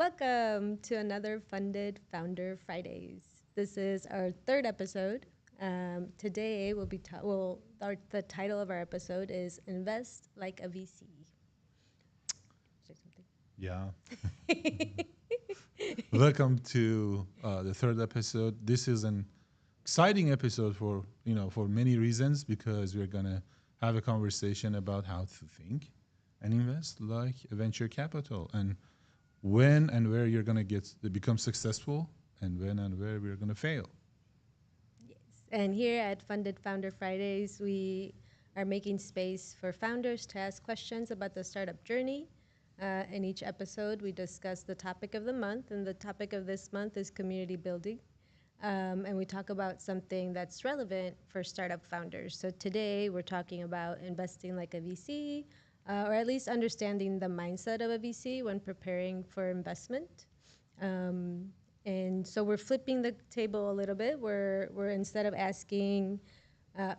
Welcome to another Funded Founder Fridays. This is our third episode. Today we'll be the title of our episode is Invest Like a VC. Say Yeah. something. Welcome to the third episode. This is an exciting episode for for many reasons because we're gonna have a conversation about how to think and invest like a venture capital and when and where you're gonna become successful and when and where we're gonna fail. Yes. And here at Funded Founder Fridays, we are making space for founders to ask questions about the startup journey. In each episode, we discuss the topic of the month, and the topic of this month is community building. And we talk about something that's relevant for startup founders. So today, we're talking about investing like a VC, or at least understanding the mindset of a VC when preparing for investment. Um, and so we're flipping the table a little bit. We're instead of asking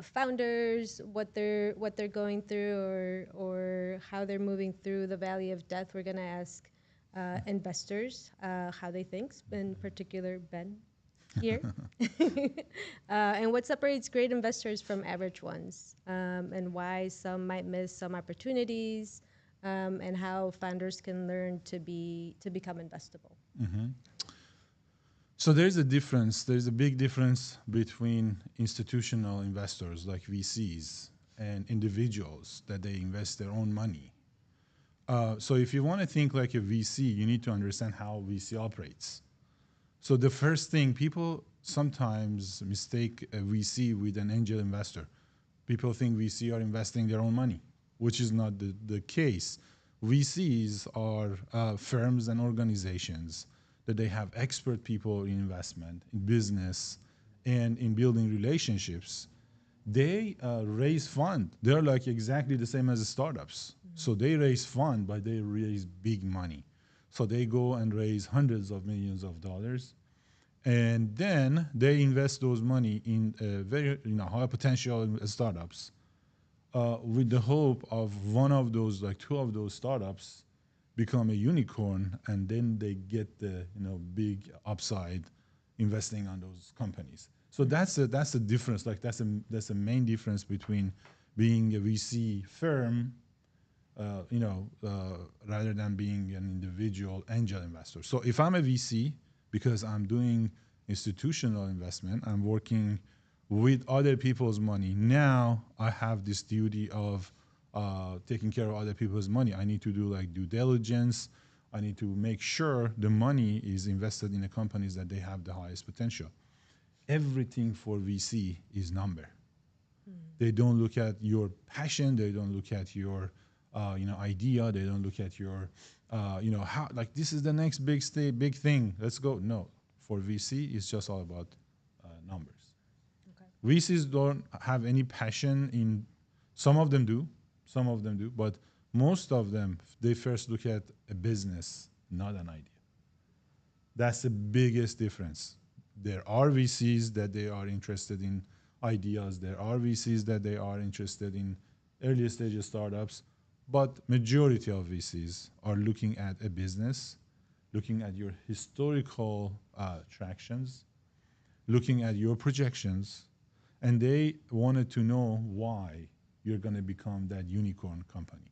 founders what they're going through or how they're moving through the valley of death, we're going to ask investors how they think. In particular, Ben here, and what separates great investors from average ones, and why some might miss some opportunities, and how founders can learn to become investable. So there's a difference. There's a big difference between institutional investors like VCs and individuals that they invest their own money. So if you want to think like a VC, you need to understand how VC operates. So the first thing, people sometimes mistake a VC with an angel investor. People think VC are investing their own money, which is not the case. VCs are firms and organizations that they have expert people in investment, in business, and in building relationships. They raise fund. They're like exactly the same as the startups. So they raise fund, but they raise big money. So they go and raise hundreds of millions of dollars, and then they invest those money in very high potential startups, with the hope of one of those, like two of those startups, become a unicorn, and then they get the big upside investing on those companies. So that's the difference. Like that's a main difference between being a VC firm, rather than being an individual angel investor. So if I'm a VC, because I'm doing institutional investment, I'm working with other people's money. Now I have this duty of taking care of other people's money. I need to do like due diligence. I need to make sure the money is invested in the companies that they have the highest potential. Everything for VC is number. They don't look at your passion. They don't look at your, idea. They don't look at your, how like this is the next big thing. Let's go. No, for VC, it's just all about numbers. Okay. VCs don't have any passion in. Some of them do, but most of them they first look at a business, not an idea. That's the biggest difference. There are VCs that they are interested in ideas. There are VCs that they are interested in early stage startups, but majority of VCs are looking at a business, looking at your historical tractions, looking at your projections, and they wanted to know why you're going to become that unicorn company.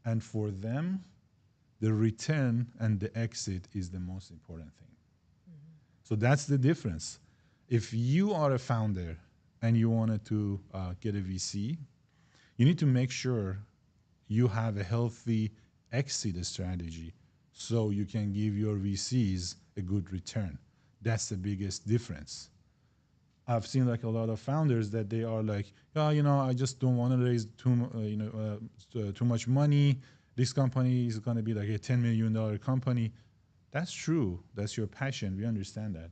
And for them, the return and the exit is the most important thing. So that's the difference. If you are a founder and you wanted to get a VC, you need to make sure you have a healthy exit strategy so you can give your VCs a good return. That's the biggest difference. I've seen like a lot of founders that they are like, oh, I just don't want to raise too much money. This company is going to be like a $10 million company. That's true. That's your passion. We understand that.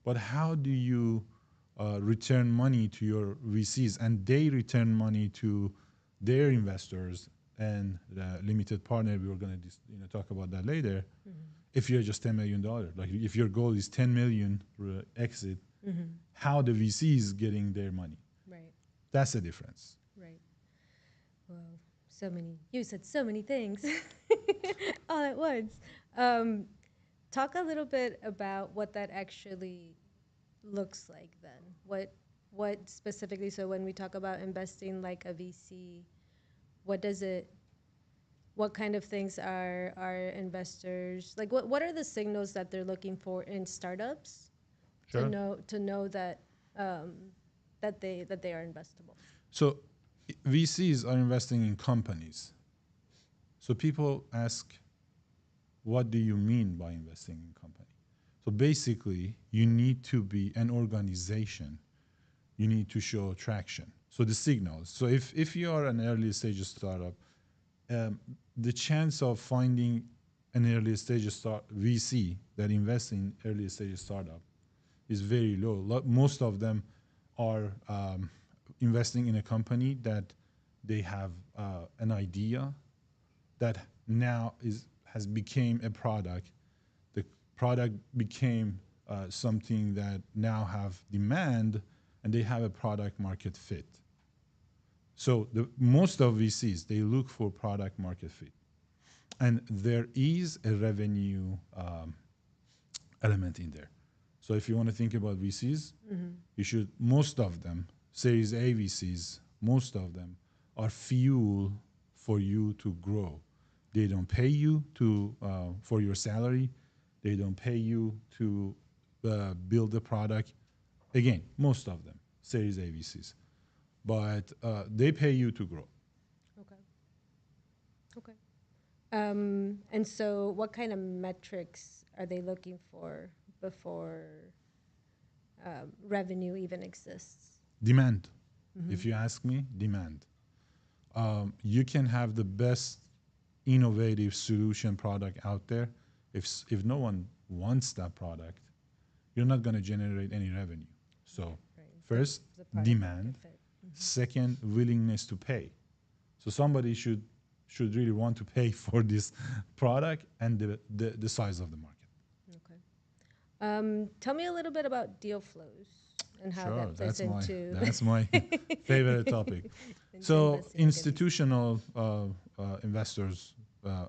But how do you return money to your VCs and they return money to their investors and the limited partner? We were going to talk about that later. If you're just $10 million, like if your goal is 10 million exit, how the VC is getting their money? Right. That's the difference. Right. Well, you said so many things all at once. Um, talk a little bit about what that actually looks like then. What specifically, so when we talk about investing like a VC, what does it, what kind of things are investors, like what are the signals that they're looking for in startups Sure. to know that that they are investable? So VCs are investing in companies. So people ask, what do you mean by investing in company? So basically, you need to be an organization. You need to show traction. So the signals. So if you are an early stage startup, the chance of finding an early stage VC that invests in early stage startup is very low. Most of them are investing in a company that they have an idea that now has became a product. The product became something that now have demand, and they have a product market fit. So most of VCs, they look for product market fit, and there is a revenue element in there. So if you want to think about VCs, you should, most of them, Series A VCs, most of them are fuel for you to grow. They don't pay you for your salary. They don't pay you to build the product. Again, most of them, Series A VCs. But they pay you to grow. Okay. Okay. And so what kind of metrics are they looking for before revenue even exists? Demand. If you ask me, demand. You can have the best innovative solution product out there. If no one wants that product, you're not going to generate any revenue. So Right. first, The product demand. market fit. Second, willingness to pay. So somebody should really want to pay for this product and the size of the market. Okay. Tell me a little bit about deal flows and how Sure, that plays into that's my favorite topic. into So investing like a VC. institutional investors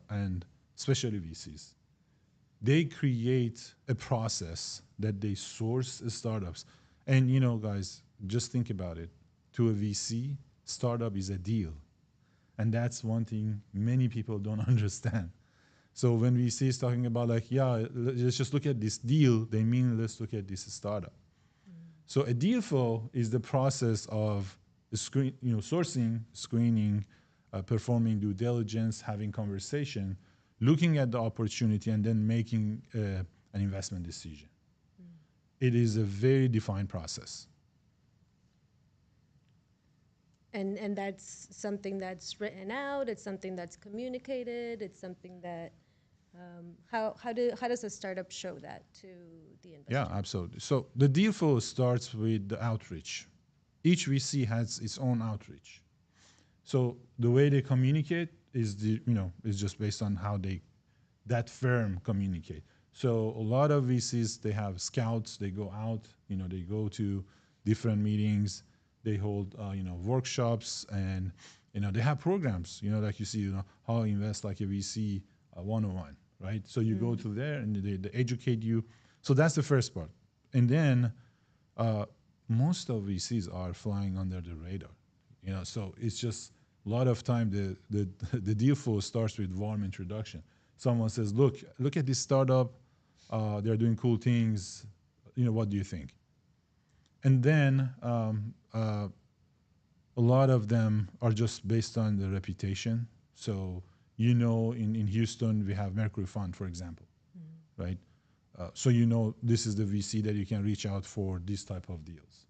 and especially VCs, they create a process that they source startups. And you know, guys, just think about it. To a VC, startup is a deal. And that's one thing many people don't understand. So when VC is talking about like, yeah, let's just look at this deal, they mean let's look at this startup. So a deal flow is the process of sourcing, screening, performing due diligence, having conversation, looking at the opportunity, and then making an investment decision. It is a very defined process. And that's something that's written out. It's something that's communicated. It's something that how does a startup show that to the investor? Yeah, absolutely. So the deal flow starts with the outreach. Each VC has its own outreach. So the way they communicate is is just based on how that firm communicate. So a lot of VCs, they have scouts. They go out. They go to different meetings. They hold workshops, and they have programs. Like you see, how to invest like a VC 101, right? So you go to there and they educate you. So that's the first part. And then most of VCs are flying under the radar. So it's just a lot of time the deal flow starts with warm introduction. Someone says, look at this startup. They're doing cool things. What do you think? And then a lot of them are just based on the reputation. So in Houston we have Mercury Fund, for example, right? So this is the VC that you can reach out for this type of deals.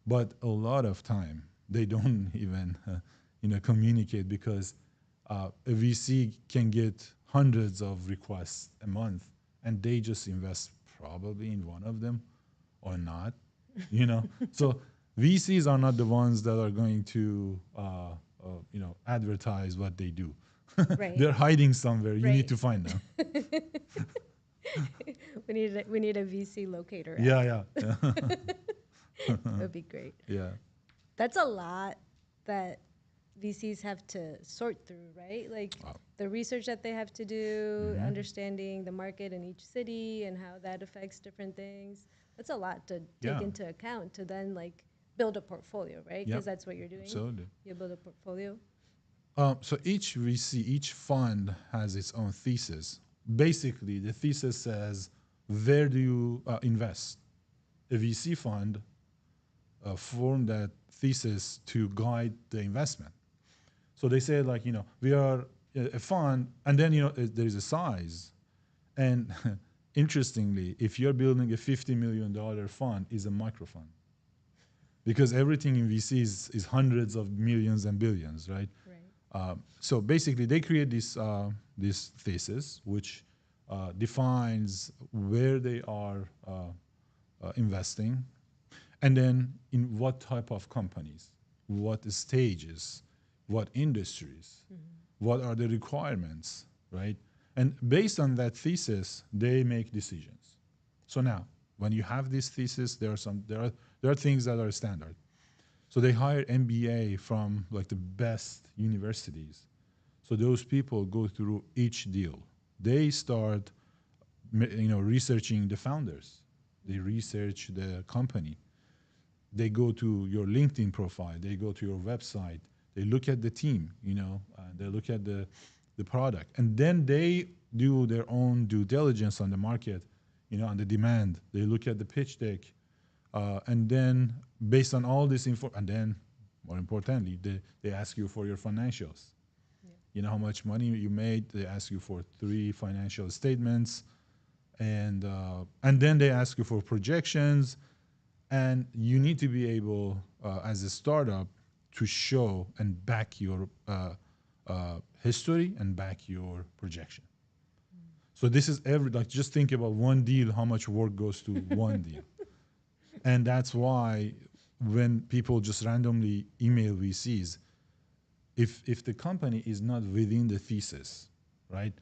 But a lot of time they don't even communicate, because a VC can get hundreds of requests a month, and they just invest probably in one of them or not. So VCs are not the ones that are going to advertise what they do. Right. They're hiding somewhere. You Right. need to find them. we need a VC locator app. Yeah. That would be great. Yeah. That's a lot that VCs have to sort through, right? Like Wow. the research that they have to do, Mhm. understanding the market in each city and how that affects different things. That's a lot to take Yeah. into account to then like build a portfolio, right? Yep. Because that's what you're doing. Absolutely. You build a portfolio. So each VC, each fund has its own thesis. Basically, the thesis says, where do you invest? A VC fund formed that thesis to guide the investment. So they say, like, we are a fund, and then, there is a size. And interestingly, if you're building a $50 million fund, is a micro fund. Because everything in VC is hundreds of millions and billions, right? Right. So basically, they create this thesis, which defines where they are investing, and then in what type of companies, what stages, what industries, what are the requirements, right? And based on that thesis, they make decisions. So now, when you have this thesis, there are things that are standard. So they hire MBA from like the best universities. So those people go through each deal. They start, researching the founders. They research the company. They go to your LinkedIn profile. They go to your website. They look at the team. They look at the product, and then they do their own due diligence on the market, on the demand. They look at the pitch deck, and then based on all this info, and then more importantly, they ask you for your financials. Yeah. You know how much money you made. They ask you for 3 financial statements, and then they ask you for projections, and you need to be able, as a startup, to show and back your history and back your projection. So this is just think about one deal, how much work goes to one deal. And that's why when people just randomly email VCs, if the company is not within the thesis, right?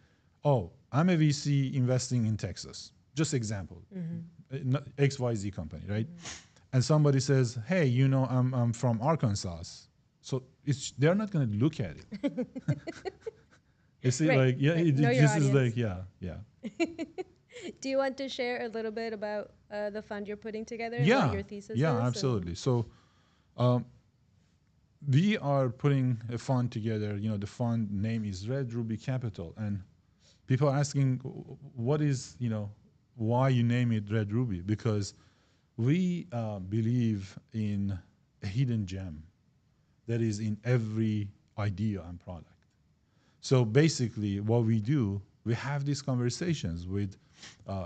Oh, I'm a VC investing in Texas. Just example, XYZ company, right? And somebody says, hey, I'm from Arkansas. So they're not going to look at it. You see, Right. like, yeah, Right. Know your this is audience. like, yeah, yeah. Do you want to share a little bit about the fund you're putting together and what Yeah, your thesis yeah, is? absolutely. So um, we are putting a fund together. The fund name is Red Ruby Capital, and people are asking, what is, why you name it Red Ruby? Because we believe in a hidden gem that is in every idea and product. So basically, what we do, we have these conversations with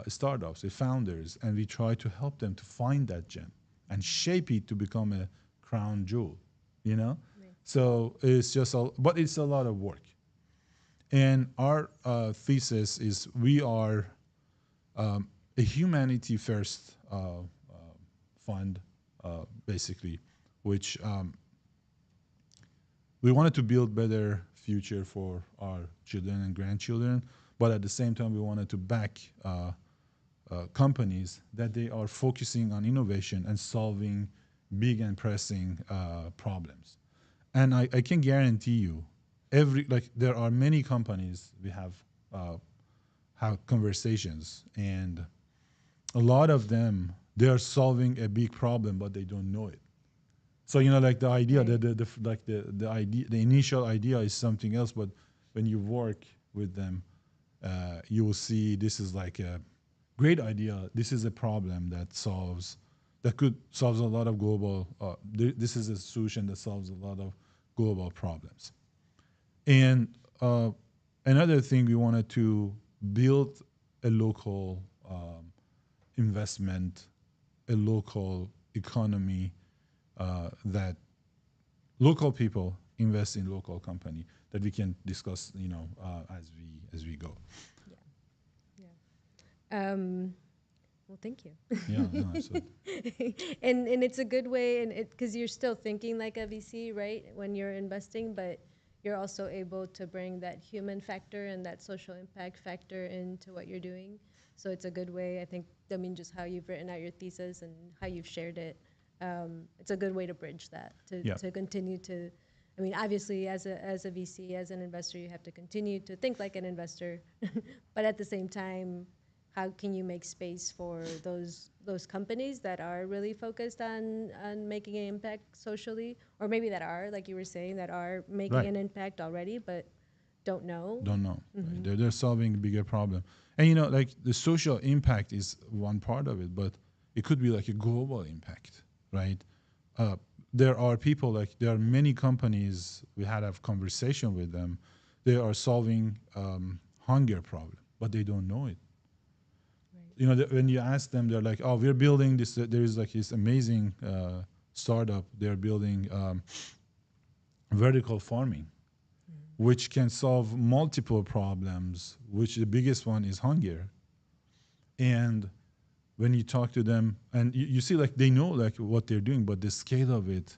startups, with founders, and we try to help them to find that gem and shape it to become a crown jewel. You know, Right. so but it's a lot of work. And our thesis is we are a humanity first fund, basically, which we wanted to build better future for our children and grandchildren, but at the same time we wanted to back companies that they are focusing on innovation and solving big and pressing problems. And I can guarantee you, there are many companies we have conversations, and a lot of them they are solving a big problem, but they don't know it. So like the idea, Right. the idea, the initial idea is something else, but when you work with them, you will see this is like a great idea. This is a problem that could solve a lot of global. This is a solution that solves a lot of global problems. And another thing, we wanted to build a local investment, a local economy, that local people invest in local company that we can discuss, as we go. Yeah. Yeah. Well, thank you. Yeah, no, absolutely. And it's a good way, and because you're still thinking like a VC, right? When you're investing, but you're also able to bring that human factor and that social impact factor into what you're doing. So it's a good way, I think. I mean, just how you've written out your thesis and how you've shared it. It's a good way to bridge that Yeah. to continue to I mean, obviously, as a VC, as an investor, you have to continue to think like an investor, but at the same time, how can you make space for those companies that are really focused on making an impact socially, or maybe that are, like you were saying, that are making Right. an impact already, but don't know. Don't know. Right? They're solving a bigger problem. And like the social impact is one part of it, but it could be like a global impact, right? Uh, there are people, like there are many companies, we had a conversation with them, they are solving hunger problem, but they don't know it. Right. When you ask them, they're like, oh, we're building this, there is like this amazing startup, they're building vertical farming, which can solve multiple problems, which the biggest one is hunger. And when you talk to them, and you see like they know like what they're doing, but the scale of it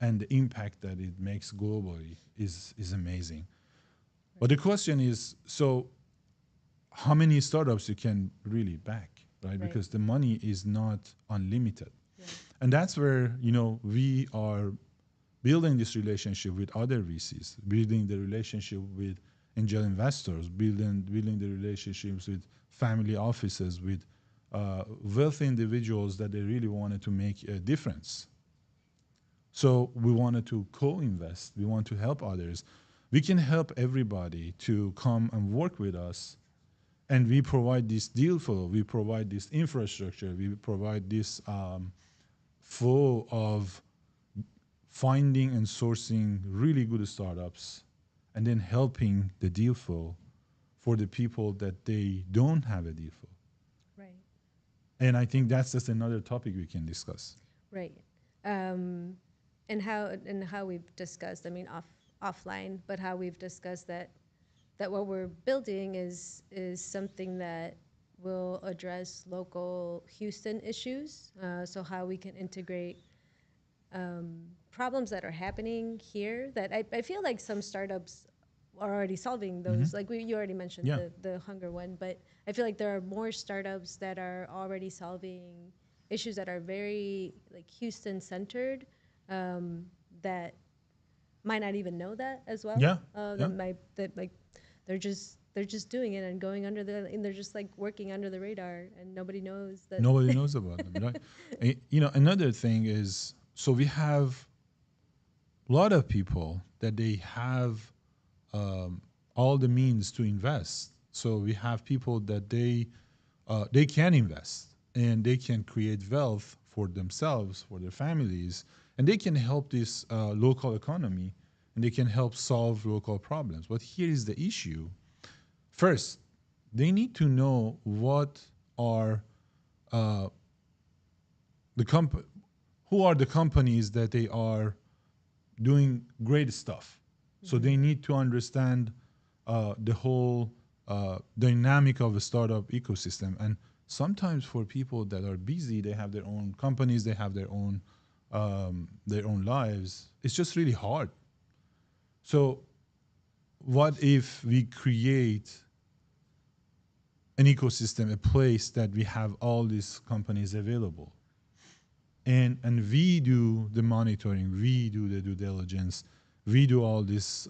and the impact that it makes globally is amazing. But the question is, so how many startups you can really back, right? Right. Because the money is not unlimited. Yeah. And that's where, we are building this relationship with other VCs, building the relationship with angel investors, building the relationships with family offices, with wealthy individuals that they really wanted to make a difference. So we wanted to co-invest. We want to help others. We can help everybody to come and work with us, and we provide this deal flow. We provide this infrastructure. We provide this flow of finding and sourcing really good startups, and then helping the deal flow for the people that they don't have a deal flow. Right. And I think that's just another topic we can discuss. Right. Um, and how we've discussed, I mean, offline, but how we've discussed that what we're building is something that will address local Houston issues. So how we can integrate problems that are happening here that I feel like some startups are already solving those. Like you already mentioned Yeah. the hunger one, but I feel like there are more startups that are already solving issues that are very like Houston centered, that might not even know that as well. Yeah. Yeah. That like they're just doing it and going under the and they're just like working under the radar and nobody knows that. Nobody knows about them, right? Another thing is, so we have a lot of people that they have all the means to invest. So we have people that they can invest and they can create wealth for themselves, for their families, and they can help this local economy, and they can help solve local problems. But here is the issue. First, they need to know what are the who are the companies that they are doing great stuff. So they need to understand the whole dynamic of a startup ecosystem. And sometimes for people that are busy, they have their own companies, they have their own lives. It's just really hard. So what if we create an ecosystem, a place that we have all these companies available? And we do the monitoring, we do the due diligence, we do all this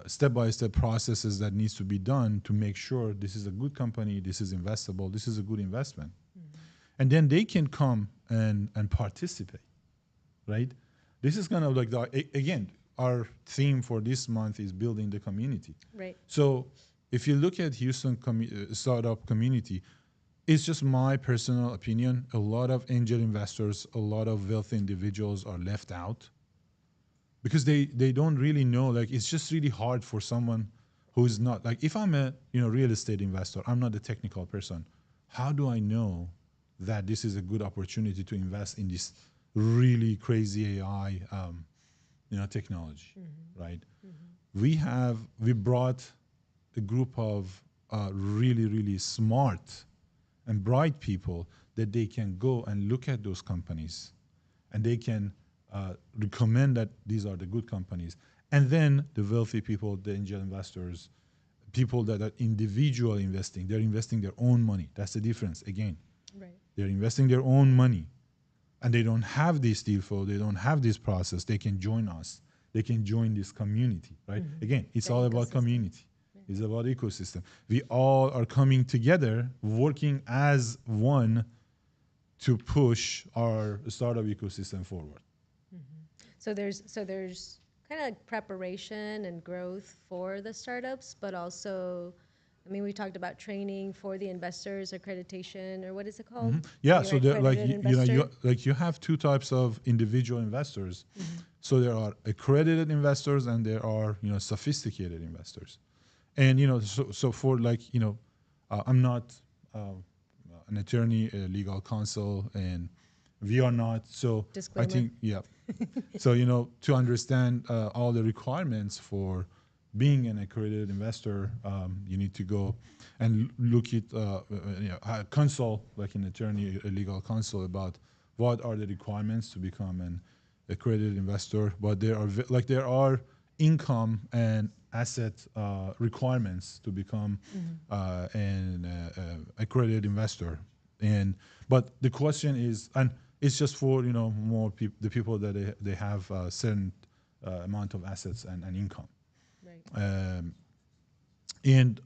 step-by-step processes that needs to be done to make sure this is a good company, this is investable, this is a good investment. And then they can come and participate, right? This is kind of like again, our theme for this month is building the community. Right. So if you look at Houston startup community, it's just my personal opinion. A lot of angel investors, a lot of wealthy individuals are left out because they don't really know. Like, it's just really hard for someone who's not, like, if I'm a real estate investor, I'm not a technical person. How do I know that this is a good opportunity to invest in this really crazy AI technology, right? We brought a group of really, really smart and bright people that they can go and look at those companies and they can recommend that these are the good companies. And then the wealthy people, the angel investors, people that are individual investing, they're investing their own money. That's the difference again. Right. They're investing their own money. and they don't have this deal flow, they don't have this process, they can join us. They can join this community, right? Again, it's The all about ecosystem. community. It's about ecosystem. We all are coming together, working as one to push our startup ecosystem forward. So there's kind of like preparation and growth for the startups, but also, I mean, we talked about training for the investors, accreditation, or what is it called? Yeah, When so you're there, like accredited you know, investor. you have two types of individual investors. So there are accredited investors and there are sophisticated investors. And so for like I'm not an attorney, a legal counsel, and we are not. So I Disclaimer. think So to understand all the requirements for being an accredited investor, you need to go and look at consult like an attorney, a legal counsel about what are the requirements to become an accredited investor. But there are income and asset requirements to become an accredited investor. But the question is, and it's just for more the people that they have a certain amount of assets and income. Right. And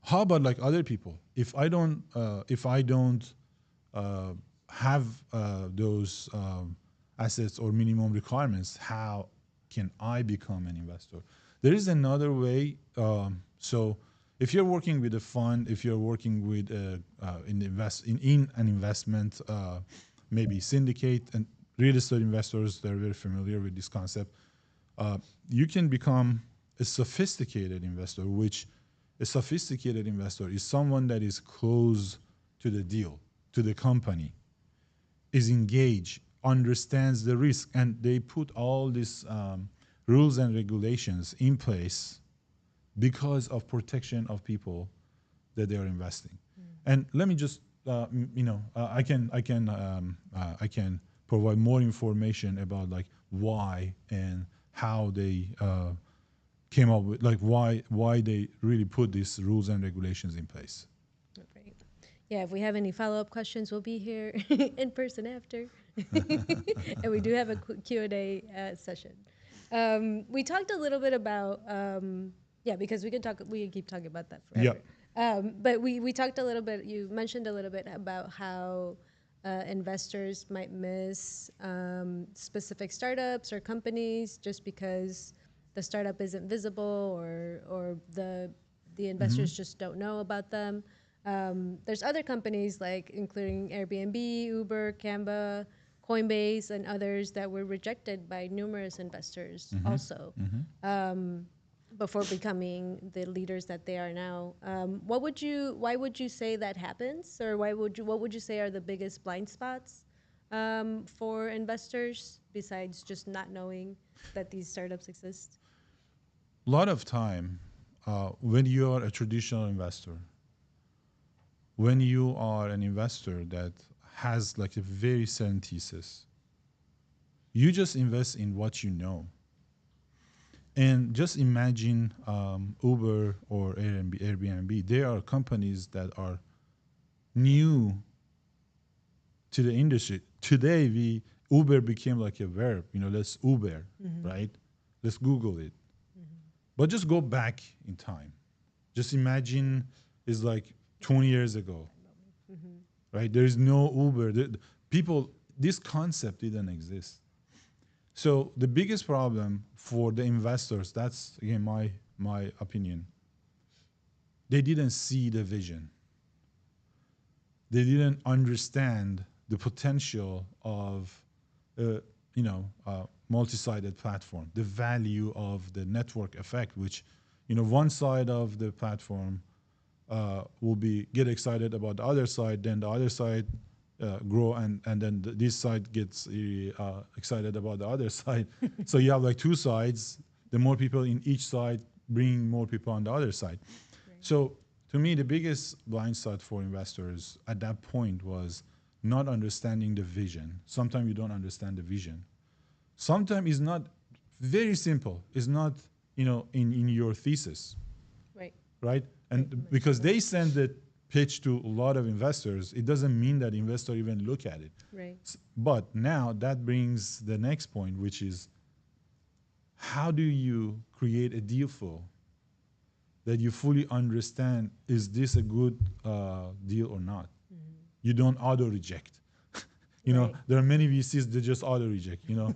how about like other people? If I don't have those assets or minimum requirements, how can I become an investor? There is another way. So if you're working with a fund, if you're working with in an investment, maybe syndicate and real estate investors, they're very familiar with this concept. You can become a sophisticated investor, which a sophisticated investor is someone that is close to the deal, to the company, is engaged, understands the risk, and they put all these rules and regulations in place because of protection of people that they are investing. And let me just, I can provide more information about like why and how they came up with, like why they really put these rules and regulations in place. Right. Yeah, if we have any follow-up questions, we'll be here in person after. And we do have a Q&A session. We talked a little bit about, because we can keep talking about that forever. But we talked a little bit, you mentioned a little bit about how investors might miss specific startups or companies just because the startup isn't visible or the investors just don't know about them. There's other companies like including Airbnb, Uber, Canva, Coinbase, and others that were rejected by numerous investors also before becoming the leaders that they are now. Why would you say that happens, or what would you say are the biggest blind spots for investors besides just not knowing that these startups exist? A lot of time when you are a traditional investor, when you are an investor that has like a very certain thesis, you just invest in what you know. And just imagine Uber or Airbnb. They are companies that are new to the industry. Today, Uber became like a verb. Let's Uber, right? Let's Google it. But just go back in time. Just imagine it's like 20 years ago, right? There is no Uber. This concept didn't exist. So the biggest problem for the investors, that's again my opinion, they didn't see the vision. They didn't understand the potential of multi-sided platform, the value of the network effect, which one side of the platform will get excited about the other side, then the other side grow, and then this side gets excited about the other side. So you have like two sides. The more people in each side bring more people on the other side. Right. So to me, the biggest blind spot for investors at that point was not understanding the vision. Sometimes you don't understand the vision. Sometimes it's not very simple. It's not in your thesis. Right. Right. And because they send the pitch to a lot of investors, it doesn't mean that investor even look at it. Right. But now that brings the next point, which is how do you create a deal flow that you fully understand, is this a good deal or not? You don't auto reject. You know, Right. there are many VCs that just auto reject, you know.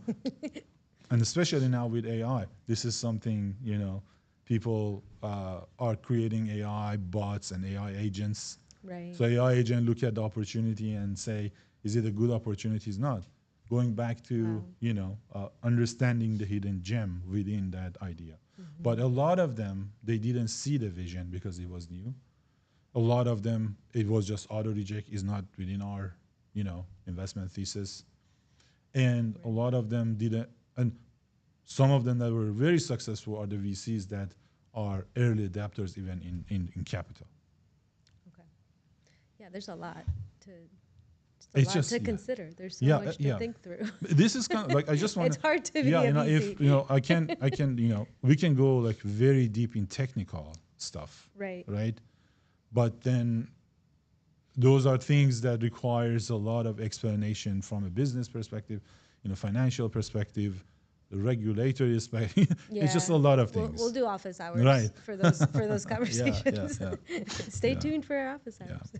And especially now with AI, this is something, you know, people are creating AI bots and AI agents. Right. So AI agent look at the opportunity and say, is it a good opportunity? Is not. Going back to, Wow. you know, understanding the hidden gem within that idea. But a lot of them, they didn't see the vision because it was new. A lot of them, it was just auto reject, is not within our, you know, investment thesis. And a lot of them didn't, and some of them that were very successful are the VCs that are early adapters even in capital. Okay. Yeah, there's a lot to It's just, to yeah. consider. There's so Yeah, much to yeah. think through. This is kind of like, I just want It's hard to be yeah, a you know, VC. if, you know, I can, you know, we can go like very deep in technical stuff, Right. right? But then those are things that requires a lot of explanation from a business perspective, you know, financial perspective, the regulatory perspective. It's just a lot of things. We'll do office hours Right. for those Yeah, conversations. yeah, Stay Yeah. tuned for our office yeah, hours.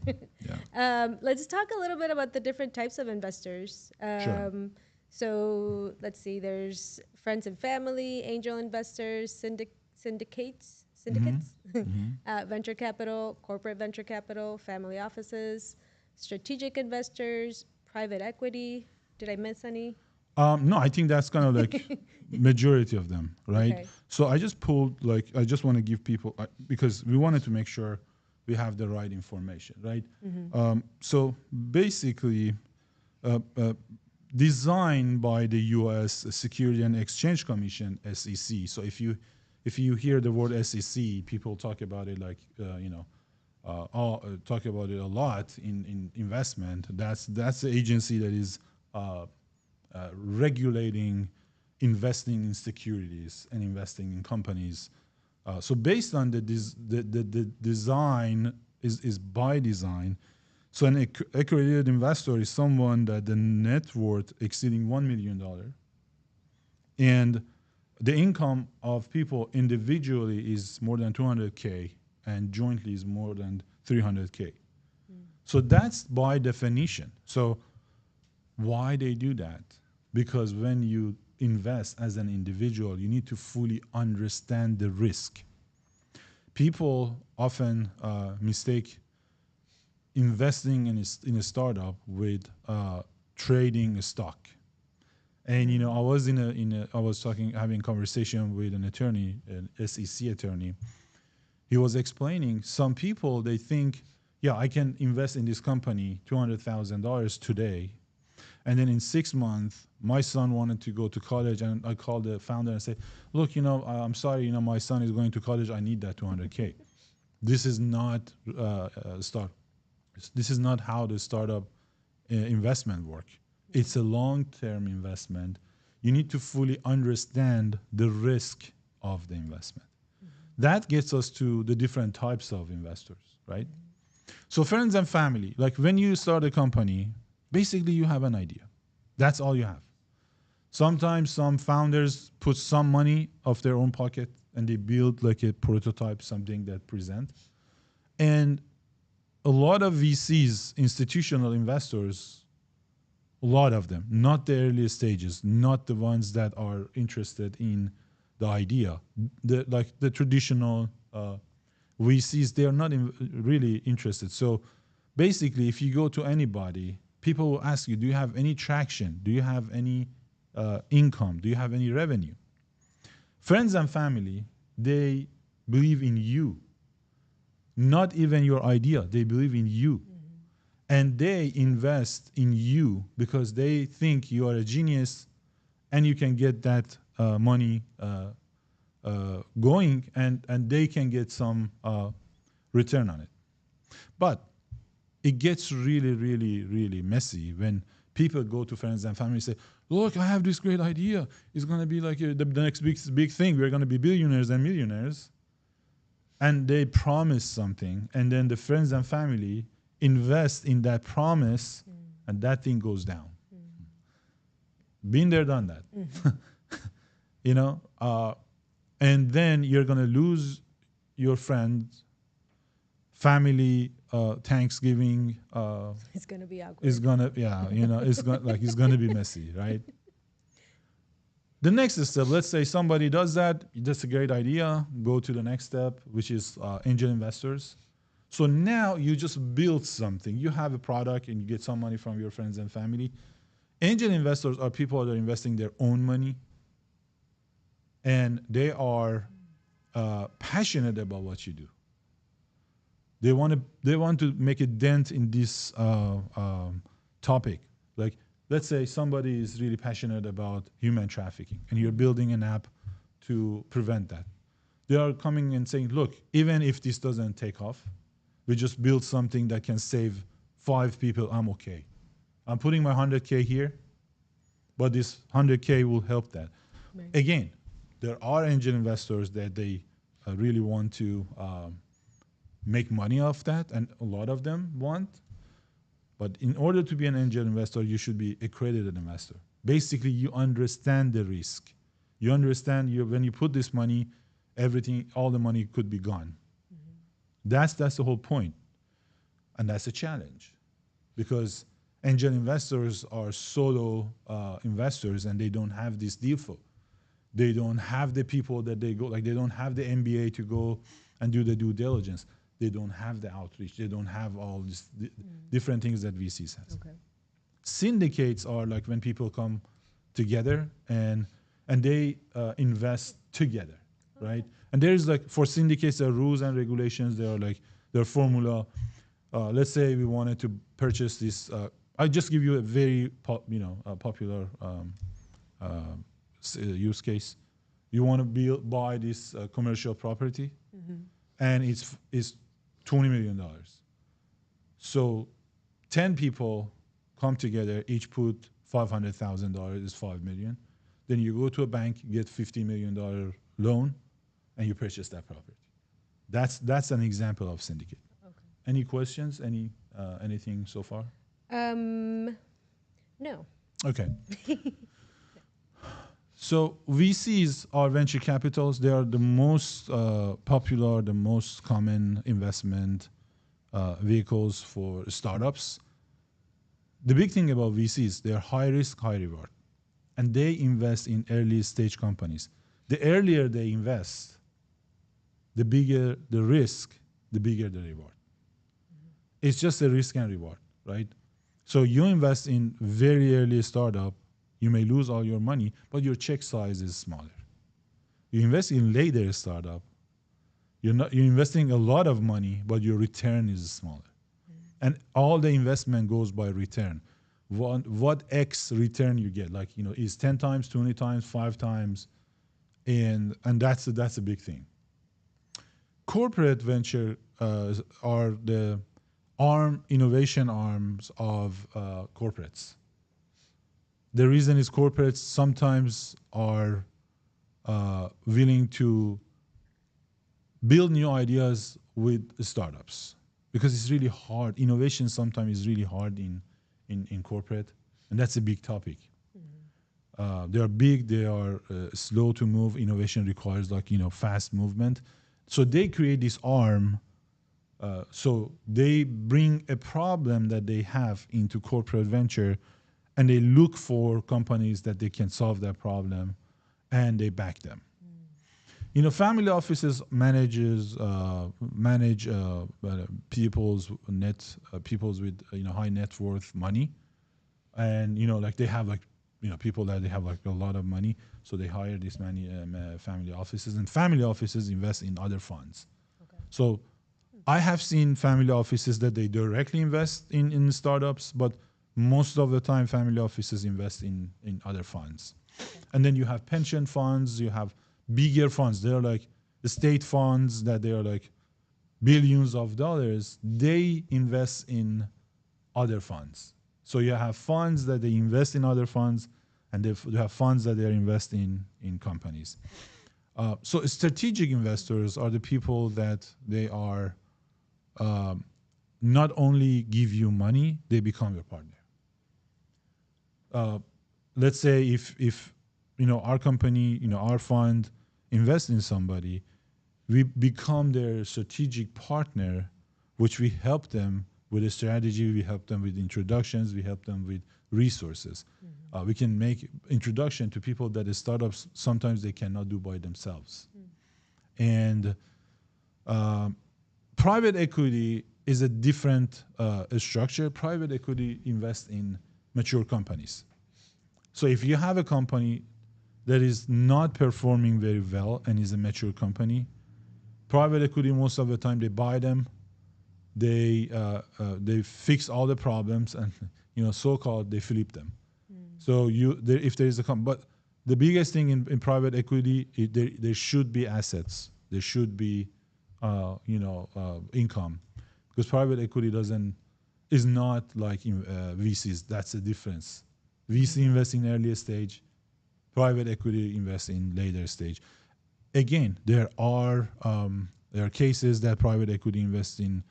yeah. Let's talk a little bit about the different types of investors. Sure. So let's see. There's friends and family, angel investors, syndicates, venture capital, corporate venture capital, family offices, strategic investors, private equity. Did I miss any? No, I think that's kind of like majority of them, right? Okay. So I just pulled like, I just want to give people because we wanted to make sure we have the right information, right? So basically, designed by the U.S. Security and Exchange Commission (SEC). So if you hear the word SEC, people talk about it like you know. Talk about it a lot in investment. That's the agency that is regulating investing in securities and investing in companies. So based on the design is by design. So an accredited investor is someone that the net worth exceeding $1 million and the income of people individually is more than 200K and jointly is more than 300K. So that's by definition. So why they do that? Because when you invest as an individual, you need to fully understand the risk. People often mistake investing in a startup with trading a stock. And you know, I was having a conversation with an attorney, an SEC attorney. He was explaining some people, they think, yeah, I can invest in this company $200,000 today, and then in 6 months, my son wanted to go to college, and I called the founder and said, look, you know, I'm sorry, you know, my son is going to college. I need that 200K. This is not start. This is not how the startup investment work. It's a long-term investment. You need to fully understand the risk of the investment. That gets us to the different types of investors, right? So friends and family, like when you start a company, basically you have an idea. That's all you have. Sometimes some founders put some money of their own pocket and they build like a prototype, something that present. And a lot of VCs, institutional investors, a lot of them, not the early stages, not the ones that are interested in the idea, like the traditional VCs, they are not really interested. So basically, if you go to anybody, people will ask you, do you have any traction? Do you have any income? Do you have any revenue? Friends and family, they believe in you, not even your idea. They believe in you. And they invest in you because they think you are a genius and you can get that money going, and they can get some return on it. But it gets really, really, really messy when people go to friends and family and say, look, I have this great idea. It's going to be like the next big thing. We're going to be billionaires and millionaires. and they promise something, and then the friends and family invest in that promise, and that thing goes down. Been there, done that. You know, and then you're gonna lose your friends, family. Thanksgiving It's gonna be awkward. is gonna, yeah, you know, it's gonna be messy, right? The next step, let's say somebody does that, that's a great idea. Go to the next step, which is angel investors. So now you just build something. You have a product and you get some money from your friends and family. Angel investors are people that are investing their own money, and they are passionate about what you do. They want to make a dent in this topic. Like, let's say somebody is really passionate about human trafficking, and you're building an app to prevent that. They are coming and saying, look, even if this doesn't take off, we just build something that can save 5 people, I'm okay. I'm putting my 100K here, but this 100K will help that. Right. Again, there are angel investors that they really want to make money off that, and a lot of them want. But in order to be an angel investor, you should be accredited investor. Basically, you understand the risk. You understand when you put this money, everything, all the money could be gone. That's the whole point. And that's a challenge, because angel investors are solo investors, and they don't have this deal flow. They don't have the people that they go, like they don't have the MBA to go and do the due diligence. They don't have the outreach. They don't have all these different things that VCs has. Okay. Syndicates are like when people come together and they invest together, right? And there's like, for syndicates, there are rules and regulations. There are like their formula. Let's say we wanted to purchase this. I'll just give you a very popular use case. You want to buy this commercial property, and it's $20 million. So 10 people come together, each put $500,000, is $5 million. Then you go to a bank, get $50 million loan, and you purchase that property. That's an example of syndicate. Okay. Any questions? Anything so far? No. Okay. So VCs are venture capitals. They are the most popular, the most common investment vehicles for startups. The big thing about VCs, they are high risk, high reward. And they invest in early stage companies. The earlier they invest, the bigger the risk, the bigger the reward. It's just a risk and reward, right? So you invest in very early startup, you may lose all your money, but your check size is smaller. You invest in later startup, you're investing a lot of money, but your return is smaller. And all the investment goes by return. What X return you get, like, is 10 times, 20 times, 5 times, and that's a big thing. Corporate venture are the innovation arms of corporates. The reason is corporates sometimes are willing to build new ideas with startups, because it's really hard. Innovation sometimes is really hard in corporate, and that's a big topic. They are big, they are slow to move. Innovation requires fast movement. So they create this arm. So they bring a problem that they have into corporate venture, and they look for companies that they can solve that problem, and they back them. Family offices manage people's with high net worth money, and they have people that they have a lot of money, so they hire these many family offices, and family offices invest in other funds. Okay. So I have seen family offices that they directly invest in startups, but most of the time family offices invest in other funds. Okay. And then you have pension funds, you have bigger funds. They're like the state funds that they are like billions of dollars. They invest in other funds. So you have funds that they invest in other funds, and they have funds that they invest in companies. So strategic investors are the people that they are not only give you money, they become your partner. Let's say if our company, our fund invests in somebody, we become their strategic partner, which we help them with a strategy, we help them with introductions, we help them with resources. We can make introduction to people that the startups sometimes they cannot do by themselves. And private equity is a different structure. Private equity invests in mature companies. So if you have a company that is not performing very well and is a mature company, private equity most of the time they buy them, they fix all the problems, and so-called they flip them. So if there is but the biggest thing in private equity, there should be assets, there should be income, because private equity is not like VCs. That's the difference. VC invests in earlier stage, private equity invests in later stage. Again, there are cases that private equity invests in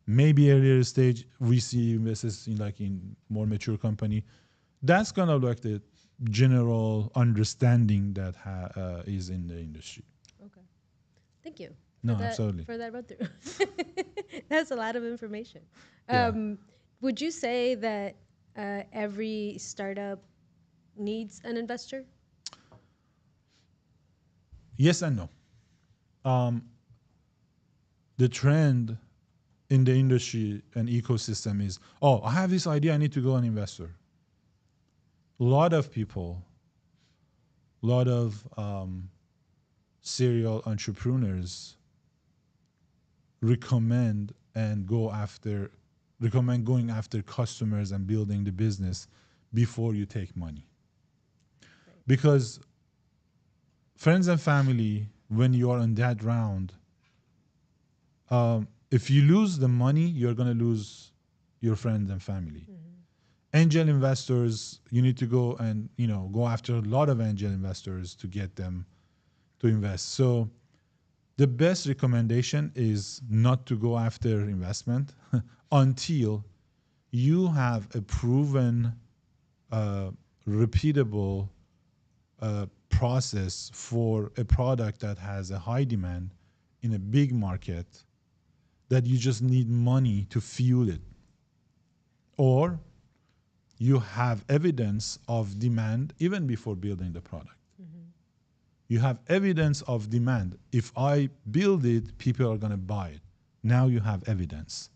maybe earlier stage, VC invests in more mature company. That's kind of like the general understanding that is in the industry. Okay. Thank you. No, absolutely. For that run through. That's a lot of information. Yeah. Would you say that every startup needs an investor? Yes and no. The trend in the industry and ecosystem is, I have this idea, I need to go an investor. A lot of people, a lot of serial entrepreneurs recommend going after customers and building the business before you take money. Right. Because friends and family, when you are on that round, if you lose the money, you're going to lose your friends and family. Angel investors, you need to go and go after a lot of angel investors to get them to invest. So the best recommendation is not to go after investment until you have a proven, repeatable process for a product that has a high demand in a big market, that you just need money to fuel it. Or you have evidence of demand even before building the product. You have evidence of demand. If I build it, people are going to buy it. Now you have evidence.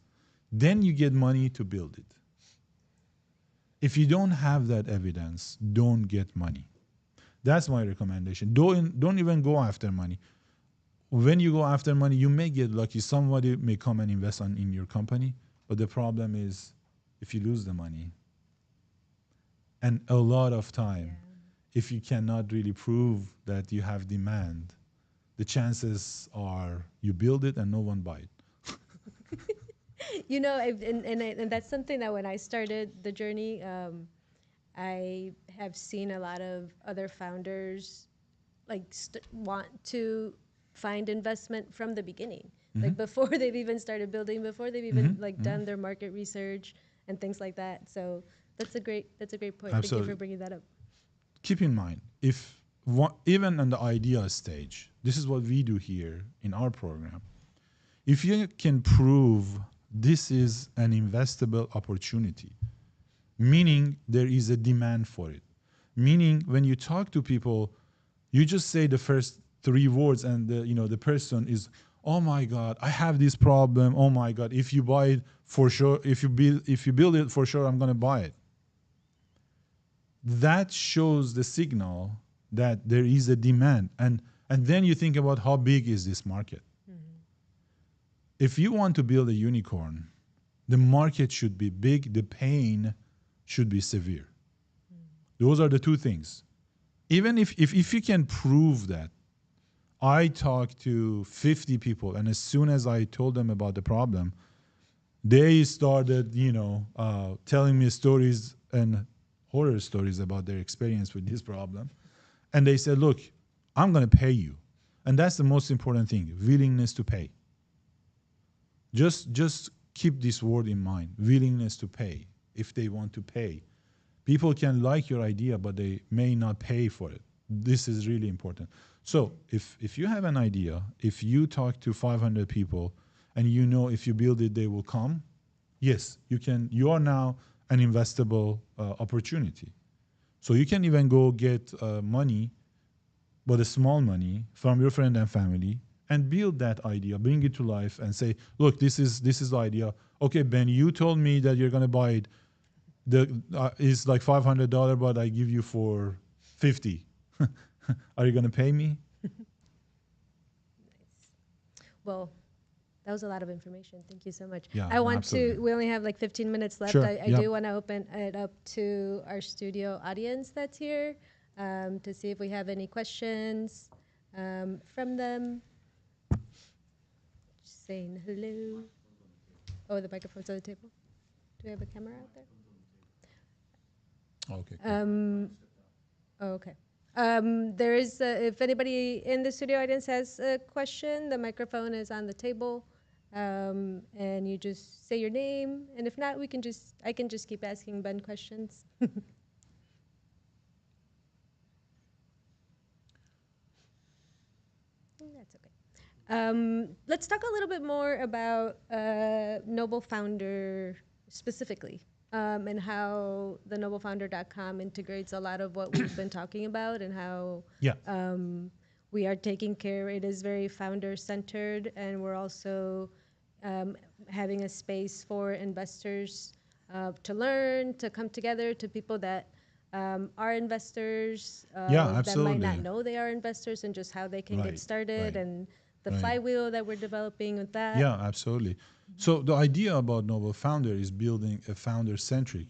Then you get money to build it. If you don't have that evidence, don't get money. That's my recommendation. Don't even go after money. When you go after money, you may get lucky. Somebody may come and invest in your company, but the problem is if you lose the money. And a lot of time, if you cannot really prove that you have demand, the chances are you build it and no one buy it. And that's something that when I started the journey, I have seen a lot of other founders want to find investment from the beginning, like before they've even started building, before they've even done their market research and things like that. So that's a great point. Absolutely. Thank you for bringing that up. Keep in mind, even on the idea stage, this is what we do here in our program. If you can prove this is an investable opportunity, meaning there is a demand for it, meaning when you talk to people, you just say the first 3 words and the person is, oh my God, I have this problem. Oh my God, if you buy it for sure, if you build it for sure, I'm going to buy it. That shows the signal that there is a demand. And then you think about how big is this market. If you want to build a unicorn, the market should be big, the pain should be severe. Those are the 2 things. Even if you can prove that. I talked to 50 people, and as soon as I told them about the problem, they started, telling me stories and horror stories about their experience with this problem. And they said, look, I'm going to pay you. And that's the most important thing, willingness to pay. Just keep this word in mind, willingness to pay. If they want to pay, people can like your idea, but they may not pay for it. This is really important. So if you have an idea, if you talk to 500 people and you know if you build it, they will come, yes, you can. You are now an investable opportunity. So you can even go get money, but a small money from your friend and family, and build that idea, bring it to life, and say, look, this is the idea. Okay, Ben, you told me that you're gonna buy it. The is like $500, but I give you for 50. Are you gonna pay me? Well, that was a lot of information. Thank you so much. Yeah, I want absolutely. to, we only have like 15 minutes left. Sure, I yeah. do want to open it up to our studio audience that's here to see if we have any questions from them. Just saying hello. Oh, the microphone's on the table. Do we have a camera out there? Okay. Cool. Oh, okay. There is, if anybody in the studio audience has a question, the microphone is on the table. And you just say your name, and if not, I can just keep asking Ben questions. That's okay. Let's talk a little bit more about Noble Founder specifically, and how the noblefounder.com integrates a lot of what we've been talking about, and how Yeah. we are taking care. It is very founder centered, and we're also having a space for investors to learn, to come together, to people that are investors Yeah, that might not absolutely. know they are investors, and just how they can get Right, started, right, and the right. flywheel that we're developing with that. Yeah, absolutely. So the idea about Noble Founder is building a founder-centric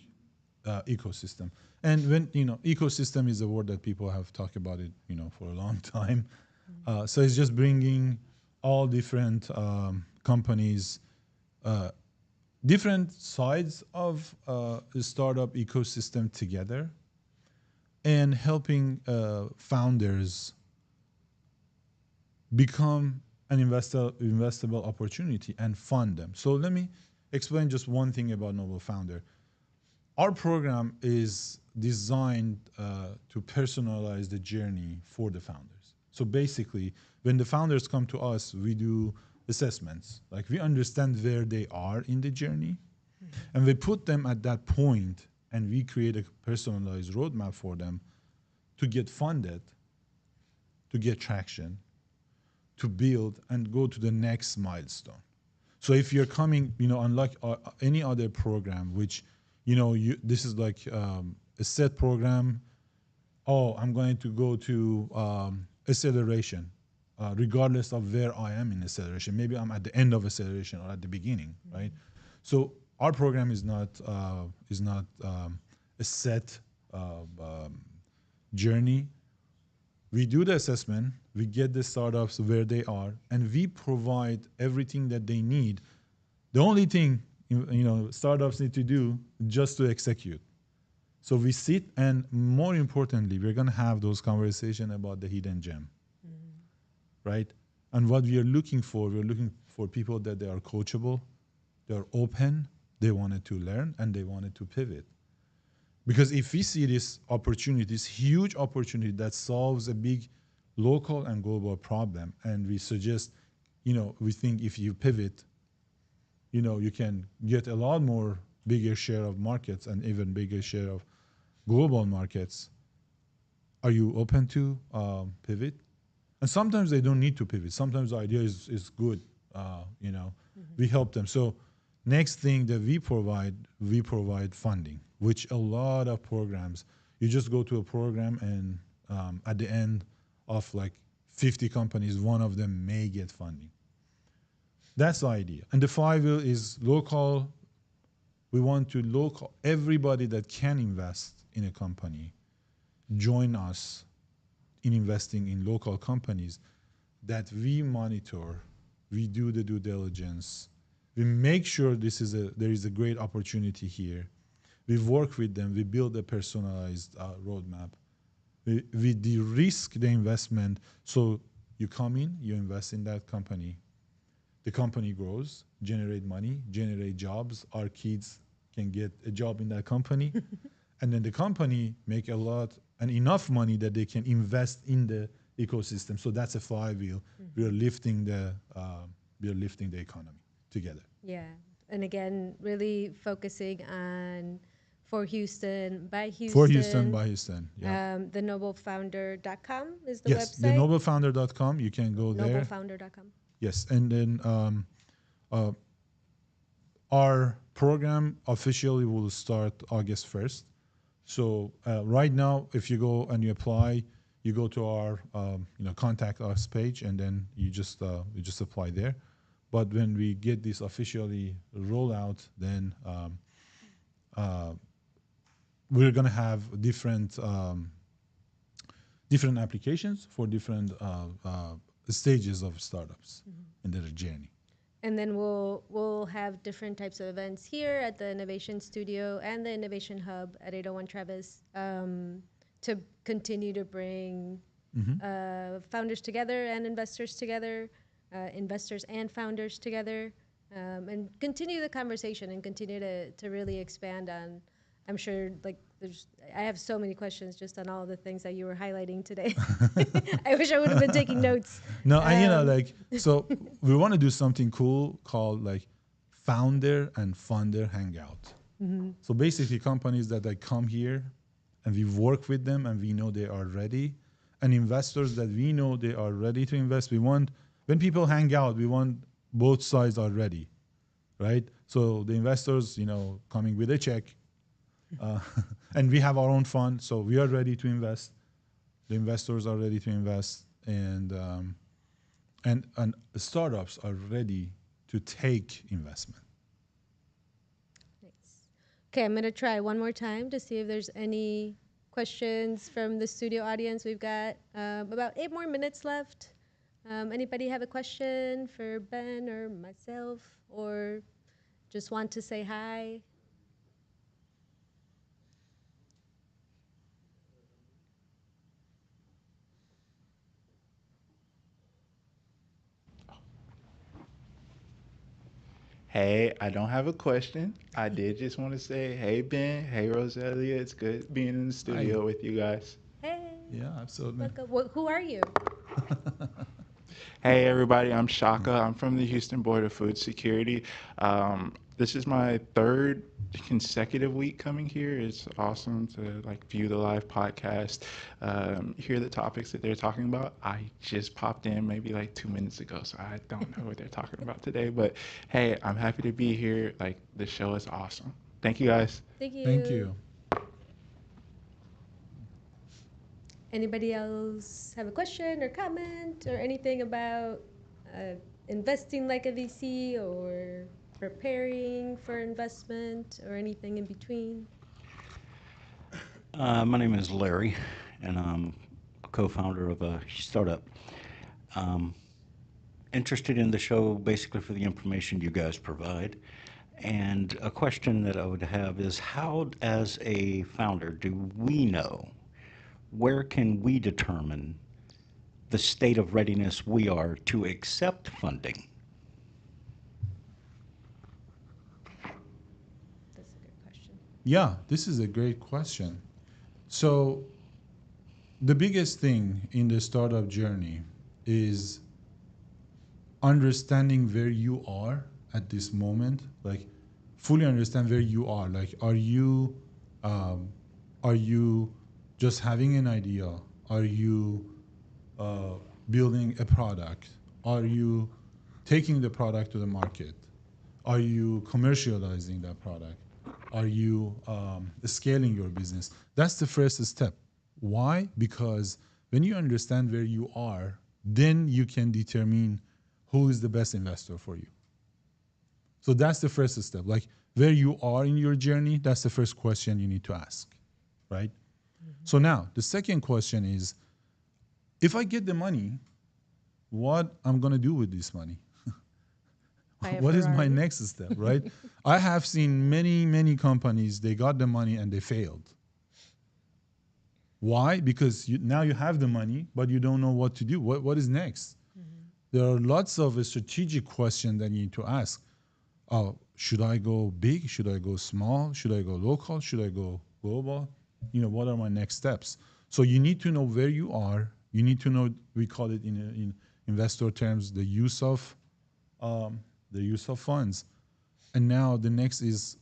ecosystem. And when ecosystem is a word that people have talked about it, for a long time. So it's just bringing all different companies, different sides of the startup ecosystem together, and helping founders become an investable opportunity and fund them. So let me explain just one thing about Noble Founder. Our program is designed to personalize the journey for the founders. So basically, when the founders come to us, we do assessments. Like, we understand where they are in the journey, and we put them at that point, and we create a personalized roadmap for them to get funded, to get traction, to build and go to the next milestone. So if you're coming, unlike any other program, which, this is like a set program. Oh, I'm going to go to acceleration, regardless of where I am in acceleration. Maybe I'm at the end of acceleration or at the beginning, right? So our program is not a set journey. We do the assessment, we get the startups where they are, and we provide everything that they need. The only thing startups need to do just to execute. So we sit, and more importantly, we're gonna have those conversations about the hidden gem, right? And what we're looking for people that they are coachable, they're open, they wanted to learn, and they wanted to pivot. Because if we see this opportunity, this huge opportunity that solves a big local and global problem, and we suggest, we think if you pivot, you can get a lot more bigger share of markets and even bigger share of global markets. Are you open to pivot? And sometimes they don't need to pivot. Sometimes the idea is good. We help them. So next thing that we provide funding, which a lot of programs, you just go to a program, and at the end of like 50 companies, one of them may get funding. That's the idea. And the flywheel is local. We want to local, everybody that can invest in a company, join us in investing in local companies that we monitor, we do the due diligence, we make sure there is a great opportunity here. We work with them, we build a personalized roadmap. We de-risk the investment, so You come in, you invest in that company. The company grows, generate money, generate jobs. Our kids can get a job in that company. And then the company make a lot and enough money that they can invest in the ecosystem. So that's a flywheel. We are lifting the economy together. Yeah. And again, really focusing on for Houston, by Houston. For Houston, by Houston. Yeah. TheNobleFounder.com is the Yes, website. TheNobleFounder.com. You can go there. NobleFounder.com. Yes, and then our program officially will start August 1st. So right now, if you go and you apply, you go to our contact us page, and then you just apply there. But when we get this officially roll out, then we're gonna have different applications for different stages of startups in their journey. And then we'll have different types of events here at the Innovation Studio and the Innovation Hub at 801 Travis to continue to bring founders together and investors together, investors and founders together, and continue the conversation and continue to really expand on. I'm sure I have so many questions just on all the things that you were highlighting today. I wish I would have been taking notes. No, so we want to do something cool called founder and funder hangout. So basically companies that come here and we work with them and we know they are ready, and investors that we know they are ready to invest. When people hang out, we want both sides are ready, right? So the investors, coming with a check, and we have our own fund, so we are ready to invest. The investors are ready to invest, and the startups are ready to take investment. Nice. Okay, I'm gonna try one more time to see if there's any questions from the studio audience. We've got about 8 more minutes left. Anybody have a question for Ben or myself, or just want to say hi? Hey, I don't have a question. I did just want to say, hey, Ben. Hey, Roselia. It's good being in the studio with you guys. Hey. Yeah, absolutely. Welcome. Who are you? Hey, everybody. I'm Shaka. I'm from the Houston Board of Food Security. This is my third consecutive week coming here. It's awesome to view the live podcast, hear the topics that they're talking about. I just popped in maybe 2 minutes ago, so I don't know what they're talking about today. But hey, I'm happy to be here. The show is awesome. Thank you, guys. Thank you. Thank you. Anybody else have a question or comment or anything about investing like a VC or preparing for investment or anything in between? My name is Larry, and I'm a co-founder of a startup. Interested in the show basically for the information you guys provide. And a question that I would have is, how, as a founder, do we know, where can we determine the state of readiness we are to accept funding? That's a good question. Yeah, this is a great question. So the biggest thing in the startup journey is understanding where you are at this moment, fully understand where you are. Are you just having an idea? Are you building a product? Are you taking the product to the market? Are you commercializing that product? Are you scaling your business? That's the first step. Why? Because when you understand where you are, then you can determine who is the best investor for you. So that's the first step. Where you are in your journey, that's the first question you need to ask, right? So now, the second question is, if I get the money, what I'm going to do with this money? What is my next step, right? I have seen many, many companies, they got the money and they failed. Why? Because now you have the money, but you don't know what to do. What is next? There are lots of strategic questions that you need to ask. Should I go big? Should I go small? Should I go local? Should I go global? What are my next steps? So you need to know where you are. You need to know, we call it in investor terms, the use of funds. And now the next is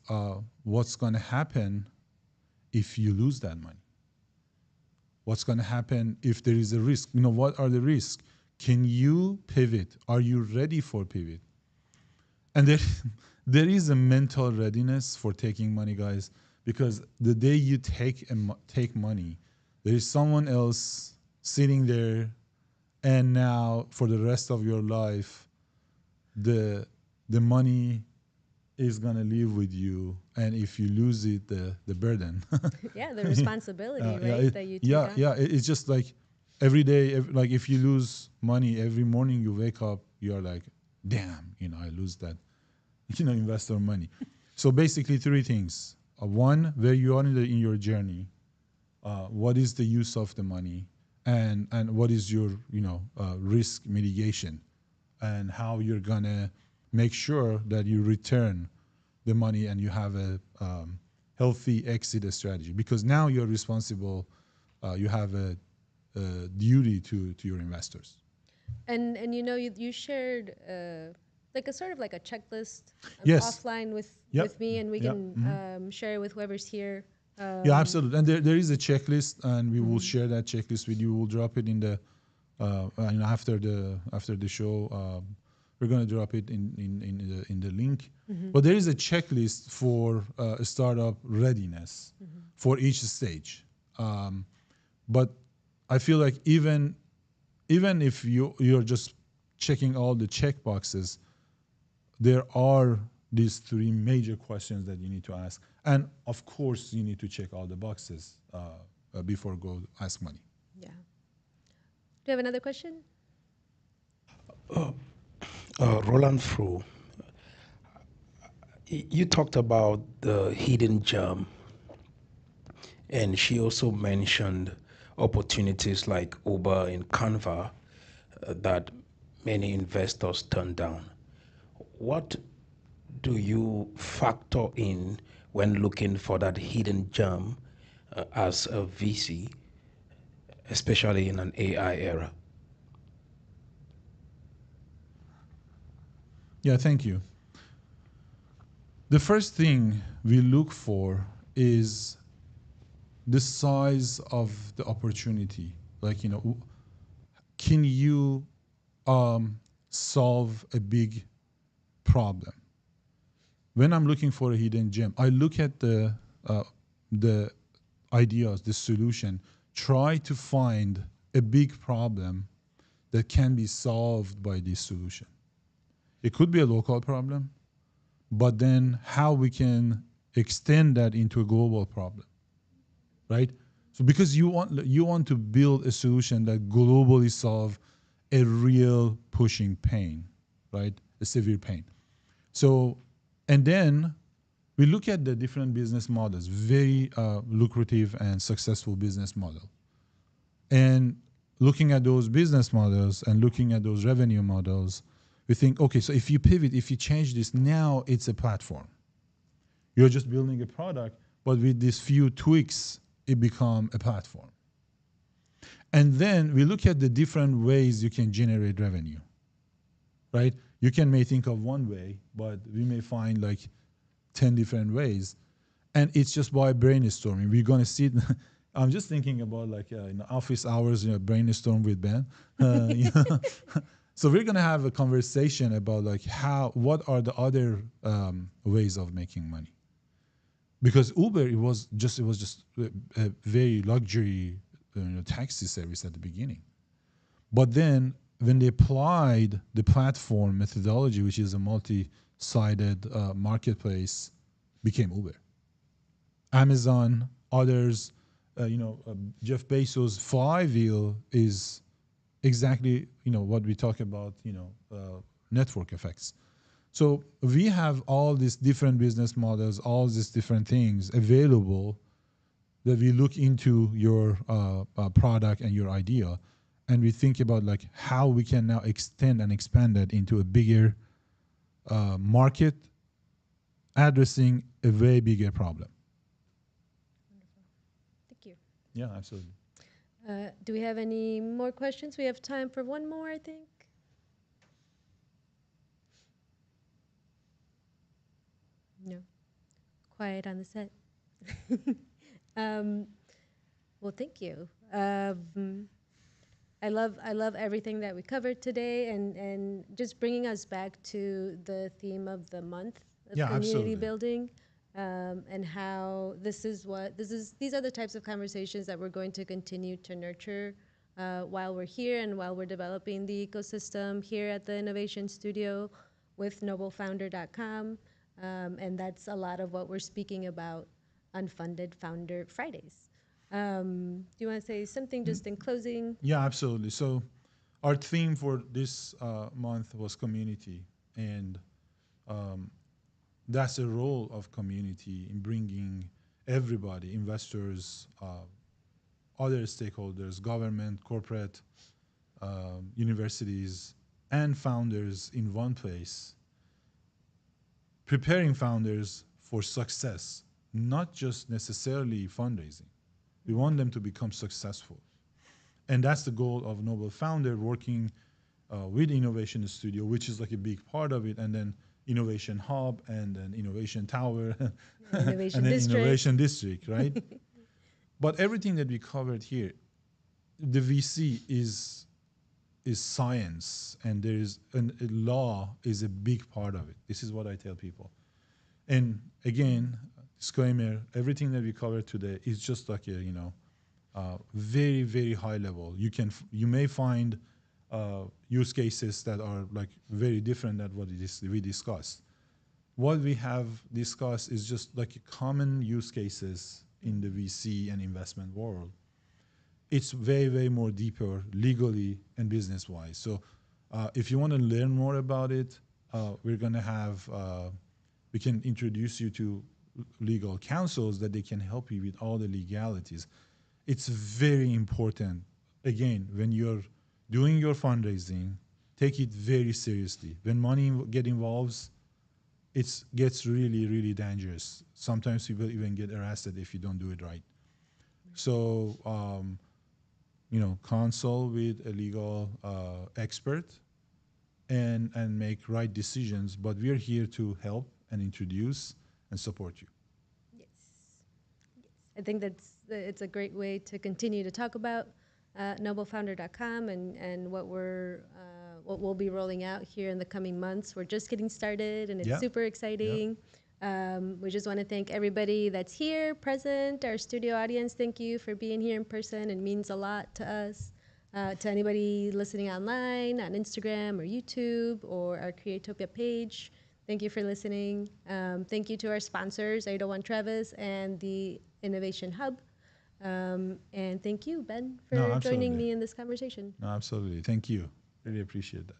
what's going to happen if you lose that money? What's going to happen if there is a risk? What are the risks? Can you pivot? Are you ready for pivot? And there is a mental readiness for taking money, guys, because the day you take money, there is someone else sitting there, and now for the rest of your life, the money is gonna live with you, and if you lose it, the burden. Yeah, the responsibility, right, that you take on. It's just like every day, like if you lose money every morning, you wake up, you're like, damn, I lose that, investor money. So basically, three things: one, where you are in your journey, what is the use of the money, and what is your risk mitigation, and how you're gonna make sure that you return the money and you have a healthy exit strategy, because now you're responsible. You have a duty to your investors. And you shared like a sort of like a checklist Yes. offline with Yep. me, and we Yep. can share it with whoever's here. Yeah, absolutely. And there is a checklist, and we will share that checklist with you. We'll drop it in the after the show. We're going to drop it in the link. But there is a checklist for startup readiness for each stage. But I feel like even if you're just checking all the check boxes, there are these three major questions that you need to ask. And of course, you need to check all the boxes before go ask money. Yeah. Do you have another question? Roland Fru, you talked about the hidden gem, and she also mentioned opportunities like Uber and Canva that many investors turn down. What do you factor in when looking for that hidden gem as a VC, especially in an AI era? Yeah, thank you. The first thing we look for is the size of the opportunity. Like, can you solve a big problem? When I'm looking for a hidden gem, I look at the ideas, the solution, try to find a big problem that can be solved by this solution. It could be a local problem, but then how we can extend that into a global problem, right? So because you want to build a solution that globally solve a real pushing pain, right? A severe pain. So, and then we look at the different business models, very lucrative and successful business model. And looking at those business models and looking at those revenue models, we think, okay, so if you pivot, if you change this, now it's a platform. You're just building a product, but with these few tweaks, it becomes a platform. And then we look at the different ways you can generate revenue, right? You may think of one way, but we may find like 10 different ways. And it's just by brainstorming. We're going to sit. I'm just thinking about like in office hours, brainstorm with Ben. So we're going to have a conversation about like what are the other ways of making money? Because Uber, it was just a very luxury taxi service at the beginning. But then when they applied the platform methodology, which is a multi-sided marketplace, became Uber. Amazon, others, Jeff Bezos' flywheel is exactly what we talk about, network effects. So we have all these different business models, all these different things available that we look into your product and your idea, and we think about like how we can now extend and expand that into a bigger market, addressing a way bigger problem. Thank you. Yeah, absolutely. Do we have any more questions? We have time for one more, I think. No. Quiet on the set. Well, thank you. I love everything that we covered today, and just bringing us back to the theme of the month of Yeah, community absolutely. building, and how these are the types of conversations that we're going to continue to nurture while we're here and while we're developing the ecosystem here at the Innovation Studio with NobleFounder.com. And that's a lot of what we're speaking about on Funded Founder Fridays. Do you want to say something just in closing? Yeah, absolutely. So our theme for this month was community, and that's the role of community in bringing everybody, investors, other stakeholders, government, corporate, universities, and founders in one place, preparing founders for success, not just necessarily fundraising. We want them to become successful. And that's the goal of Noble Founder, working with Innovation Studio, which is like a big part of it, and then Innovation Hub, and then Innovation Tower, Innovation and then District. Innovation District, right? But everything that we covered here, the VC is science, and there is a law is a big part of it. This is what I tell people. And again, disclaimer: everything that we covered today is just like a very, very high level. You may find use cases that are like very different than what we discussed. What we have discussed is just like common use cases in the VC and investment world. It's very, very more deeper legally and business wise. So if you want to learn more about it, we're going to have, we can introduce you to legal counsels that they can help you with all the legalities. It's very important. Again, when you're doing your fundraising, take it very seriously. When money get involved, it gets really, really dangerous. Sometimes people even get arrested if you don't do it right. So, consult with a legal expert and make right decisions. But we're here to help and introduce and support you. Yes. I think it's a great way to continue to talk about NobleFounder.com and what we'll be rolling out here in the coming months. We're just getting started, and it's super exciting. We just want to thank everybody that's here, present, our studio audience. Thank you for being here in person. It means a lot to us. To anybody listening online on Instagram or YouTube or our Creatopia page, thank you for listening. Thank you to our sponsors, 801 Travis and the Innovation Hub. And thank you, Ben, for joining me in this conversation. No, absolutely. Thank you. Really appreciate that.